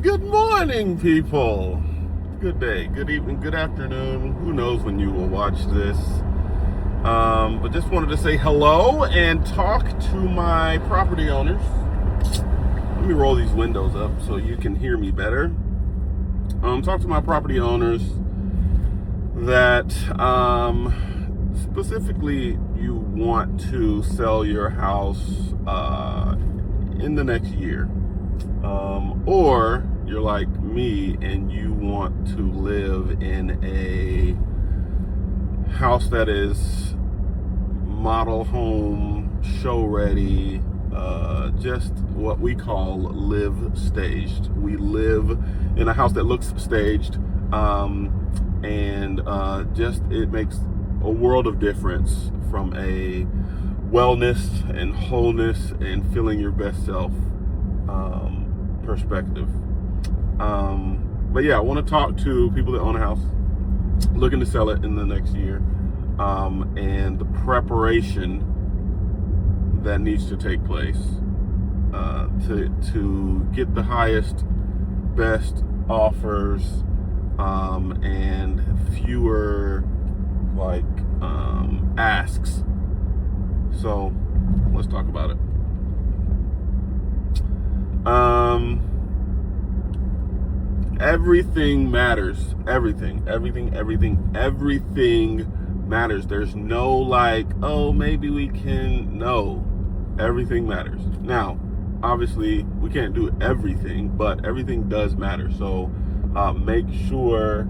Good morning, people. Good day, good evening, good afternoon. Who knows when you will watch this? But just wanted to say hello and talk to my property owners. Let me roll these windows up so you can hear me better. Talk to my property owners that specifically you want to sell your house in the next year. Or you're like me and you want to live in a house that is model home, show ready, just what we call live staged. We live in a house that looks staged, and just it makes a world of difference from a wellness and wholeness and feeling your best self perspective. But yeah, I want to talk to people that own a house looking to sell it in the next year, and the preparation that needs to take place to get the highest, best offers, and fewer asks. So let's talk about it. Everything matters. Everything matters. There's no oh, maybe we can. No, everything matters. Now, obviously, we can't do everything, but everything does matter. So make sure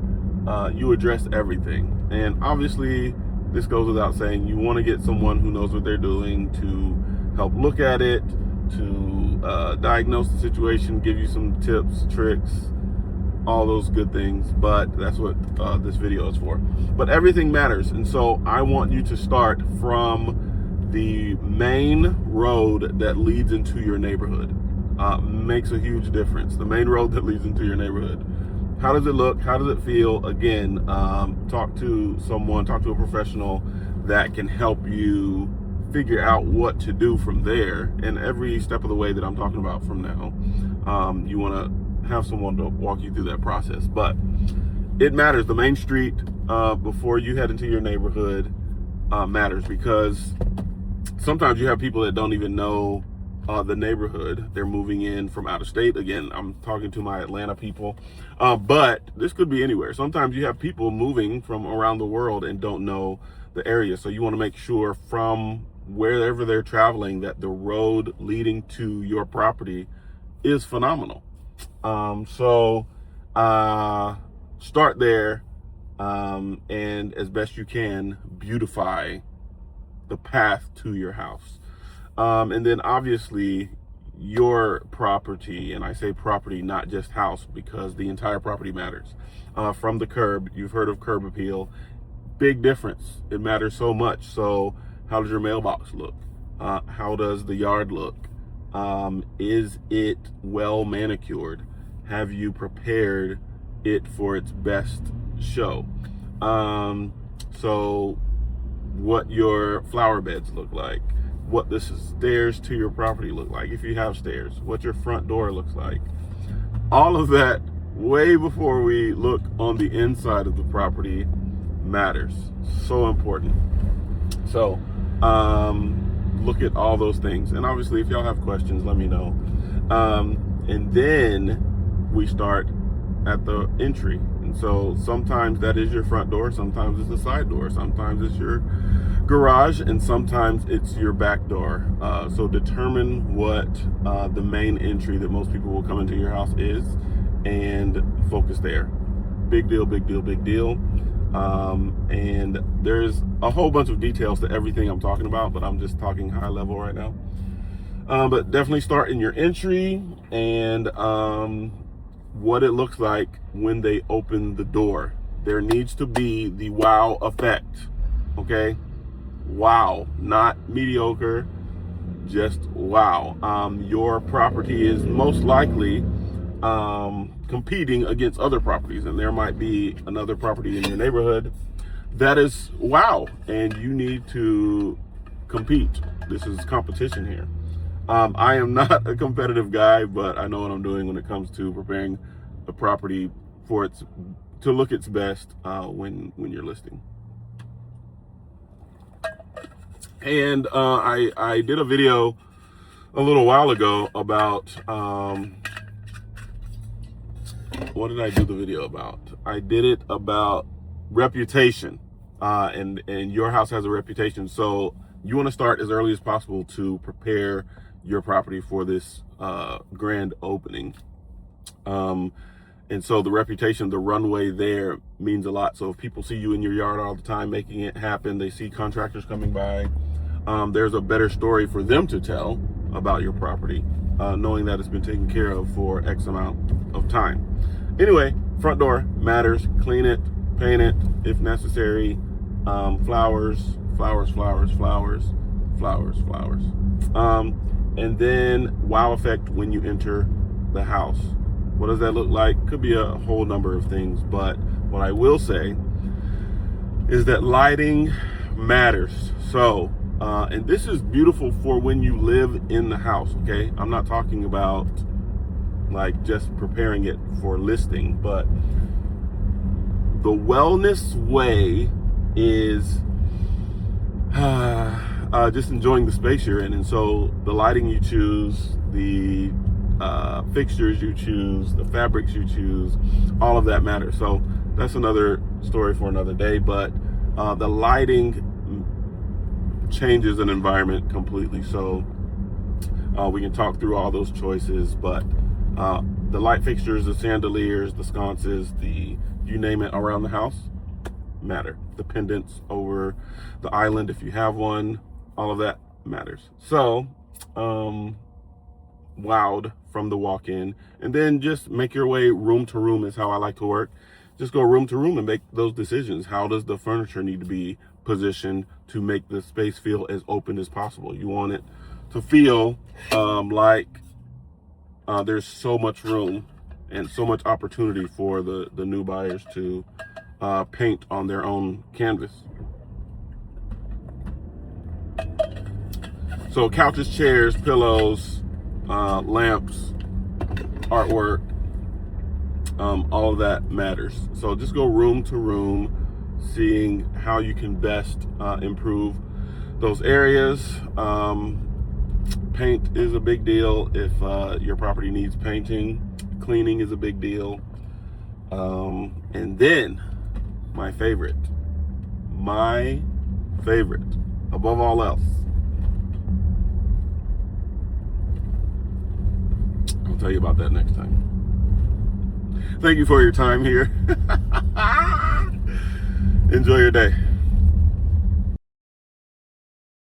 you address everything. And obviously, this goes without saying, you want to get someone who knows what they're doing to help look at it, to diagnose the situation, give you some tips, tricks, all those good things. But that's what this video is for. But everything matters, and so I want you to start from the main road that leads into your neighborhood. Makes a huge difference. The main road that leads into your neighborhood. How does it look? How does it feel? Again, talk to someone, talk to a professional that can help you figure out what to do from there. And every step of the way that I'm talking about from now, you want to have someone to walk you through that process. But it matters. The main street before you head into your neighborhood matters, because sometimes you have people that don't even know the neighborhood. They're moving in from out of state. Again, I'm talking to my Atlanta people, but this could be anywhere. Sometimes you have people moving from around the world and don't know the area. So you want to make sure from wherever they're traveling that the road leading to your property is phenomenal. So start there, and as best you can, beautify the path to your house. And then obviously your property, and I say property, not just house, because the entire property matters. From the curb, you've heard of curb appeal. Big difference. It matters so much. So how does your mailbox look? How does the yard look? Is it well manicured? Have you prepared it for its best show? So what your flower beds look like, what the stairs to your property look like, if you have stairs, what your front door looks like. All of that, way before we look on the inside of the property, matters. So important. So look at all those things. And obviously, if y'all have questions, let me know. And then we start at the entry. And so sometimes that is your front door, sometimes it's the side door, sometimes it's your garage, and sometimes it's your back door. So determine what the main entry that most people will come into your house is, and focus there. Big deal, big deal, big deal. And there's a whole bunch of details to everything I'm talking about, but I'm just talking high level right now. But definitely start in your entry, and what it looks like when they open the door. There needs to be the wow effect. Okay? Wow, not mediocre, just wow. Your property is most likely competing against other properties, and there might be another property in your neighborhood that is wow, and you need to compete. This is competition here. I am not a competitive guy, but I know what I'm doing when it comes to preparing the property for its to look its best when you're listing. And I did a video a little while ago about what did I do the video about? I did it about reputation, and your house has a reputation, so you want to start as early as possible to prepare your property for this grand opening. And so the reputation, the runway there means a lot. So if people see you in your yard all the time making it happen, they see contractors coming by, there's a better story for them to tell about your property, knowing that it's been taken care of for X amount of time. Anyway, front door matters. Clean it, paint it if necessary. Flowers. And then wow effect when you enter the house. What does that look like? Could be a whole number of things, but what I will say is that lighting matters. So, and this is beautiful for when you live in the house, okay? I'm not talking about like just preparing it for listing, but the wellness way is just enjoying the space you're in. And so the lighting you choose, the fixtures you choose, the fabrics you choose, all of that matters. So that's another story for another day, but the lighting changes an environment completely. So we can talk through all those choices, but the light fixtures, the chandeliers, the sconces, you name it around the house matter. The pendants over the island, if you have one, all of that matters. So wowed from the walk-in, and then just make your way room to room is how I like to work. Just go room to room and make those decisions. How does the furniture need to be positioned to make the space feel as open as possible? You want it to feel like there's so much room and so much opportunity for the new buyers to paint on their own canvas. So couches, chairs, pillows, lamps, artwork, all of that matters. So just go room to room, seeing how you can best improve those areas. Paint is a big deal if your property needs painting. Cleaning is a big deal. And then my favorite above all else, I'll tell you about that next time. Thank you for your time here. Enjoy your day.